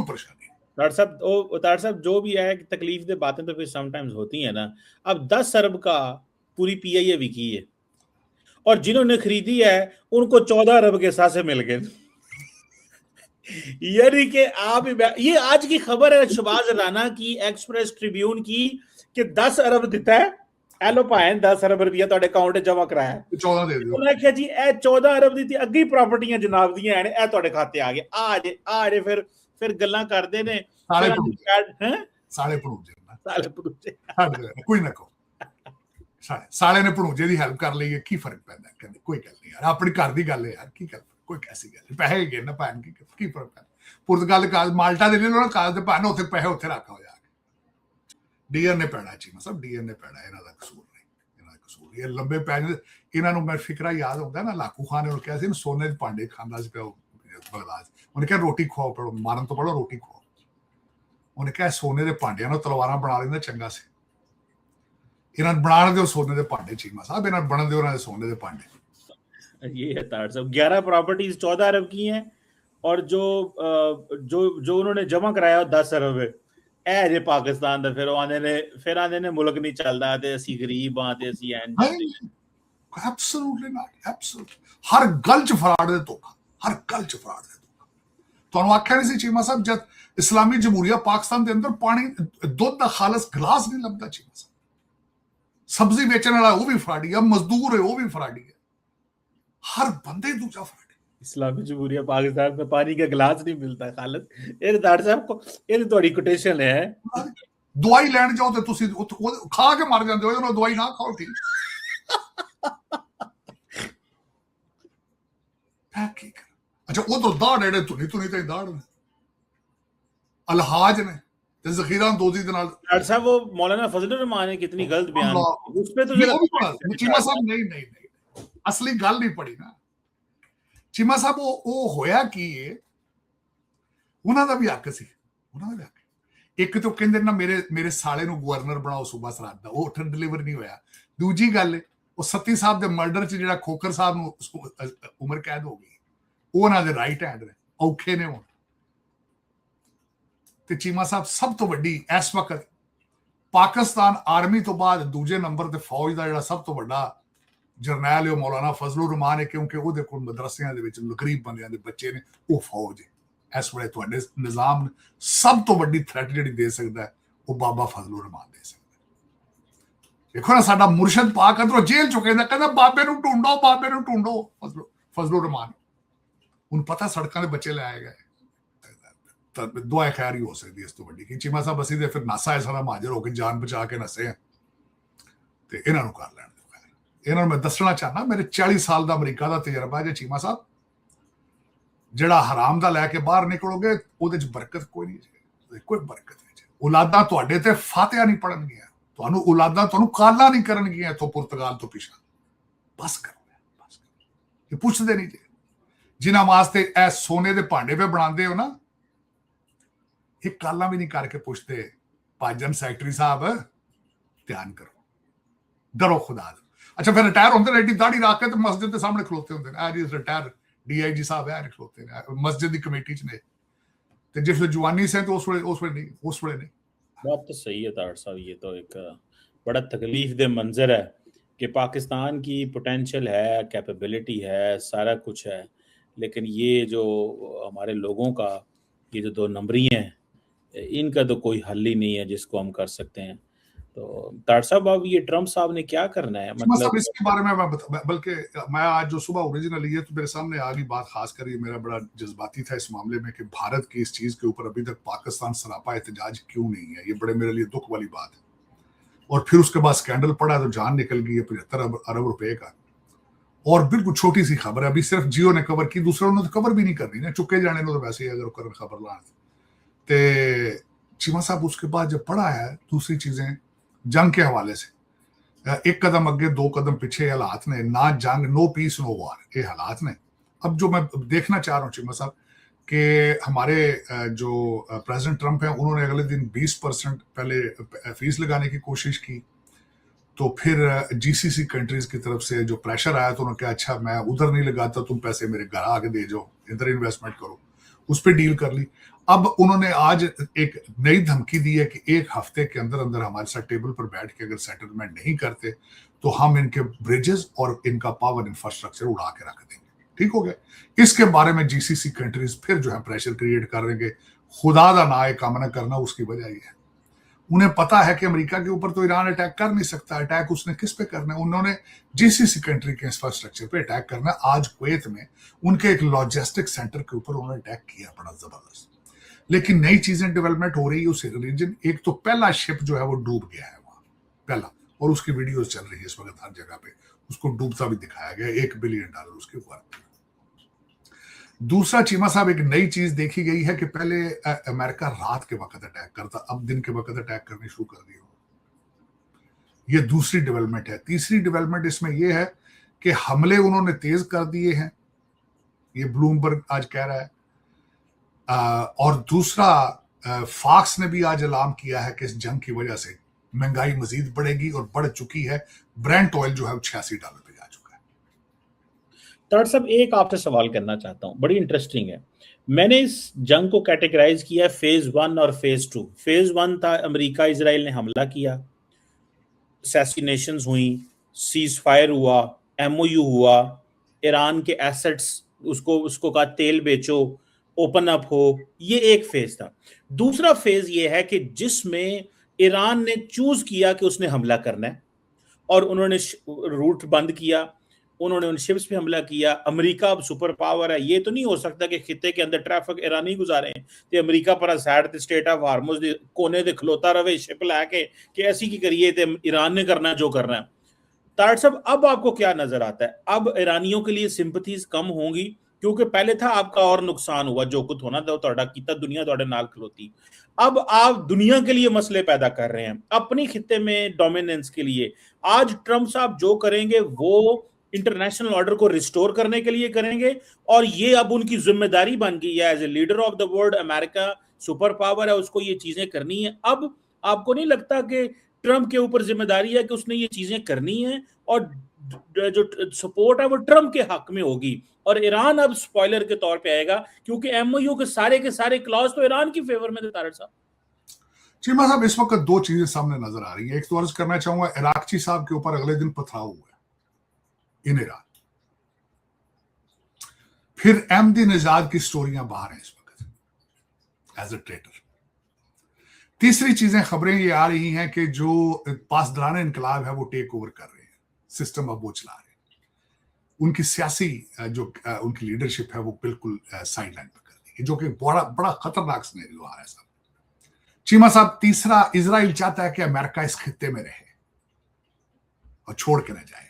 کوئی پریشانی نہیں. طاہر صاحب جو بھی ہے تکلیف دہ باتیں تو پھر سم ٹائمز ہوتی ہیں نا. اب 10 ارب کا پوری پی آئی اے بکی ہے اور جنہوں نے خریدی ہے ان کو 14 ارب کے ساتھ سے مل گئے. یعنی کہ آپ یہ آج کی خبر ہے شہباز رانا کی ایکسپریس ٹریبیون کی کہ 10 ارب دیتا ہے ایلو پائیں 10 ارب روپیہ تہاڈے اکاؤنٹ وچ جمع کرایا ہے 14 دے دیو. انہوں نے کہا جی اے 14 ارب دی اگی پراپرٹیاں جناب دیاں ہیں اے تہاڈے کھاتے آ گئے آ جے پھر گلاں کردے نے ساڑے پڑوجے کوئی نہ کہو ساڑے نے پڑوجے دی ہیلپ کر لئی کی فرق پیندا ہے. کوئی گل نہیں یار اپنی گھر دی گل ہے یار کی گل کوئی کیسی گل پیسے گئے نا پین کی فرق پیندا. پرتگال مالٹا دے لو کاغذ تے پانا اوتھے پیسے اوتھے رکھا ہویا ڈی این اے پینا چاہیے سب ڈی این اے پینا انہاں دا قصور نہیں انہاں دا قصور یہ لمبے پیسے انہاں نوں میں فکرہ یاد ہوندا نا لاکھو خان نے کہا سی سونے دے پانڈے کھاندا سی بغداد انہوں نے کہا روٹی کھواؤ پڑو مارن تو پڑو روٹی کھواؤ. انہوں نے کہا سونے دے پانڈیاں نوں تلواراں بنا لیندا چنگا سی انہاں بنا دیو سونے دے پانڈے چیما صاحب انہاں بن دیو انہاں دے سونے دے پانڈے. یہ ہے طاہر صاحب 11 پراپرٹیز 14 ارب کی ہیں اور جو انہوں نے جمع کرایا 10 ارب اے جے پاکستان دا پھر آندے نے ملک نہیں چلدا تے اسی غریب ہاں تے اسی این ایبسولوٹلی ناٹ ایبسولوٹ ہر گل چ فراڈ دے دھوکا ہر گل چ فراڈ دے دھوکا. تانوں آکھیا نہیں سی چیما صاحب جد اسلامی جمہوریہ پاکستان دے اندر پانی دودھ دا خالص گلاس نہیں لبدا چیما صاحب. سبزی بیچنے والا وہ بھی فراڈی ہے مزدور ہے وہ بھی فراڈی ہے ہر بندے دوجا فراڈی. اسلامی جمہوریہ پاکستان میں پانی کا گلاس نہیں ملتا خالد. یہ طاہر صاحب کو یہ تھوڑی کوٹیشن ہے. دوائی لین جاؤ تے تسی کھا کے مر جاندے ہو دوائی نہ کھاؤ ٹھیک. اچھا وہ تو داڑ ایڈے تنی تے داڑ نے الحاج نے تے ذخیرہ اندوزی دے نال. ڈاکٹر صاحب وہ مولانا فضل الرحمان نے کتنی غلط بیان اس پہ تو چیما صاحب نہیں اصلی گل نہیں پڑی نا چیما صاحب وہ ہویا کی انہاں دا بھی حق سی انہاں دا بھی حق. ایک تو کہندے نا میرے سالے نو گورنر بناؤ صوبہ سرحد دا وہ ڈلیور نہیں ہویا. دوجی گل وہ ستی صاحب دے مرڈر چ جڑا کھوکر صاحب نو عمر قید ہو گئی وہ انہاں دے رائٹ ہینڈ نے اوکھے نے ہون. تے چیما صاحب سب تو وڈی اس وقت پاکستان آرمی تو بعد دوجے نمبر تے فوج دا جڑا سب تو وڈا جرنیل ہے مولانا فضل الرحمان ہے کیونکہ وہ دے کول مدرسیاں دے وچ غریب بندیاں دے بچے نے وہ فوج ہے. اس ویلے تواڈے نظام سب تو وڈی تھریٹ جڑی دے سکدا ہے وہ بابا فضل الرحمان دے سکدا ہے. دیکھو نا ساڈا مرشد پاک ادھروں جیل چ کہندا بابے نو ڈھونڈو فضل الرحمان. ان پتہ سڑکاں دے بچے لے آئے گئے دعائے خیر ہی ہو سکتی ہے اس تو وڈی کہ چیما صاحب اسی دے پھر ناسا ہے سارا مہاجر ہو کے جان بچا کے نسے ہیں تے انہاں نوں کر لین دو. انہاں میں دسنا چاہنا میرے 40 سال دا امریکہ دا تجربہ ہے جی چیما صاحب جڑا حرام دا لے کے باہر نکلو گے او دے وچ برکت کوئی نہیں جی کوئی برکت نہیں جی. اولاداں تواڈے تے فاتحہ نہیں پڑھن گیاں تانوں اولاداں تانوں کالا نہیں کرن گیاں تو پرتگال تو پیچھے بس کرو یہ پوچھدے نہیں جی جنہاں واسطے اے سونے دے بھانڈے پہ بناندے ہو نا ایک کالا بھی نہیں کر کے پوچھتے پاجن سیکٹری صاحب دھیان کرو ڈرو خدا دو. اچھا پھر ریٹائر ہوتے ایڈی داڑھی رکھ کے مسجد کے سامنے کھلوتے ہوتے ہیں جی ریٹائر ڈی آئی جی صاحب ہے کھلوتے ہیں مسجد کی کمیٹی چ نے جس جوانی سے تو اس ویلے نہیں. بات تو صحیح ہے طاہر صاحب. یہ تو ایک بڑا تکلیف دہ منظر ہے کہ پاکستان کی پوٹینشیل ہے کیپیبلٹی ہے سارا کچھ ہے لیکن یہ جو ہمارے لوگوں کا یہ جو 2 نمبری ہیں ان کا تو کوئی حل ہی نہیں ہے جس کو ہم کر سکتے ہیں. تو طاہر صاحب اب یہ ٹرمپ صاحب نے کیا کرنا ہے مطلب اس کے بارے میں بلکہ میں آج جو صبح اوریجنل یہ تو میرے سامنے آ گئی بات خاص کر یہ میرا بڑا جذباتی تھا اس معاملے میں کہ بھارت کی اس چیز کے اوپر ابھی تک پاکستان سراپا احتجاج کیوں نہیں ہے. یہ بڑے میرے لیے دکھ والی بات ہے. اور پھر اس کے بعد اسکینڈل پڑا تو جان نکل گئی ہے 75 ارب روپے کا اور بالکل چھوٹی سی خبر ہے ابھی صرف جیو نے کور کی دوسروں نے تو کور بھی نہیں کرنی نا چکے جانے تو ویسے ہی اگر خبر لان تے چیما صاحب اس کے بعد جب پڑھا ہے دوسری چیزیں جنگ کے حوالے سے ایک قدم اگے 2 قدم پیچھے حالات نے نہ جنگ نو پیس نو وار یہ حالات نے. اب جو میں دیکھنا چاہ رہا ہوں چیما صاحب کہ ہمارے جو پریزیڈنٹ ٹرمپ ہیں انہوں نے اگلے دن 20% پہلے فیس لگانے کی کوشش کی تو پھر جی سی سی کنٹریز کی طرف سے جو پریشر آیا تو انہوں نے کہا اچھا میں ادھر نہیں لگاتا تم پیسے میرے گھر آ کے دے جاؤ ادھر انویسٹمنٹ کرو اس پہ ڈیل کر لی. अब उन्होंने आज एक नई धमकी दी है कि 1 हफ्ते के अंदर अंदर हमारे साथ टेबल पर बैठ के अगर सेटलमेंट नहीं करते तो हम इनके ब्रिजेस और इनका पावर इंफ्रास्ट्रक्चर उड़ा के रख देंगे। ठीक हो गया। इसके बारे में जीसीसी कंट्रीज फिर जो है प्रेशर क्रिएट कर रहे हैं। खुदा दा ना कामना करना उसकी वजह ये है, उन्हें पता है कि अमेरिका के ऊपर तो ईरान अटैक कर नहीं सकता, अटैक उसने किस पे करना है, उन्होंने जीसीसी कंट्री के इंफ्रास्ट्रक्चर पे अटैक करना है। आज कुवैत में उनके एक लॉजिस्टिक सेंटर के ऊपर उन्होंने अटैक किया बड़ा जबरदस्त। लेकिन नई चीजें डेवलपमेंट हो रही है उस रीजन। एक तो पहला शिप जो है वो डूब गया है वहां, पहला, और उसकी वीडियोस चल रही है इस वक्त हर जगह पे, उसको डूबता भी दिखाया गया, $1 बिलियन उसके ऊपर। दूसरा चीमा साहब, एक नई चीज देखी गई है कि पहले अमेरिका रात के वक्त अटैक करता, अब दिन के वक्त अटैक करने शुरू कर दिए। ये दूसरी डेवलपमेंट है। तीसरी डेवलपमेंट इसमें यह है कि हमले उन्होंने तेज कर दिए हैं, ये ब्लूमबर्ग आज कह रहा है। और दूसरा, फॉक्स ने भी आज ऐलान किया है कि इस जंग की वजह से महंगाई मजीद बढ़ेगी और बढ़ चुकी है। ब्रेंट ऑयल जो है $86 पे जा चुका है। ताड़ साहब, एक आपसे सवाल करना चाहता हूं, बड़ी इंटरेस्टिंग है। मैंने इस जंग को कैटेगराइज किया फेज 1 और फेज 2। फेज 1 था अमेरिका इजराइल ने हमला किया, असैसिनेशंस हुई, सीज फायर हुआ, MOU हुआ, ईरान के एसेट्स उसको कहा तेल बेचो, ओपन अप हो, ये एक फेज था। दूसरा फेज ये है कि जिसमें ईरान ने चूज किया कि उसने हमला करना है और उन्होंने रूट बंद किया, उन्होंने उन शिप्स पे हमला किया। अमेरिका अब सुपर पावर है, ये तो नहीं हो सकता कि खिते के अंदर ट्रैफिक ईरानी गुजारे हैं ते अमेरिका पर साइड ते स्टेट ऑफ हार्मुज दे कोने ते खलोता रहे शिप लैके कि ऐसी की करिए ते ईरान ने करना जो करना है। ताड़ साहब, अब आपको क्या नजर आता है? अब ईरानियों के लिए सिंपथीज कम होंगी क्योंकि पहले था आपका और नुकसान हुआ, जो कुछ होना था ਤੁਹਾਡਾ ਕੀਤਾ, दुनिया ਤੁਹਾਡੇ नाल खलोती। अब आप दुनिया के लिए मसले पैदा कर रहे हैं अपनी खिते में डोमिनेंस के लिए। आज ट्रंप साहब जो करेंगे वो इंटरनेशनल ऑर्डर को रिस्टोर करने के लिए करेंगे और ये अब उनकी जिम्मेदारी बन गई है। As a leader of the world, America super power है, उसको ये चीजें करनी है। अब आपको नहीं लगता कि ट्रंप के ऊपर जिम्मेदारी है कि उसने ये चीजें करनी है और जो सपोर्ट है वो ट्रंप के हक में होगी और ईरान अब स्पॉइलर के तौर पे आएगा क्योंकि MOU के सारे क्लॉज तो ईरान की फेवर में थे? तारड़ साहब, चीमा साहब, इस वक्त 2 चीजें सामने नजर आ रही है। एक तो अर्ज करना चाहूंगा, इराकची साहब के ऊपर अगले दिन पथराव हुआ इन ईरान। फिर अहमदी निजाद की स्टोरियां बाहर हैं इस वक्त एज ए ट्रेटर। तीसरी चीजें खबरें ये आ रही हैं कि जो पासदारान इनकलाब है वो टेक ओवर कर रहे हैं, सिस्टम अब वो चला रहे हैं। उनकी सियासी जो उनकी लीडरशिप है वो बिल्कुल साइड लाइन पर कर दी है, जो कि बड़ा खतरनाक सिनेरियो आ रहा है साहब। चीमा साहब, तीसरा, इजराइल चाहता है कि अमेरिका इस खित्ते में रहे और छोड़ के न जाए।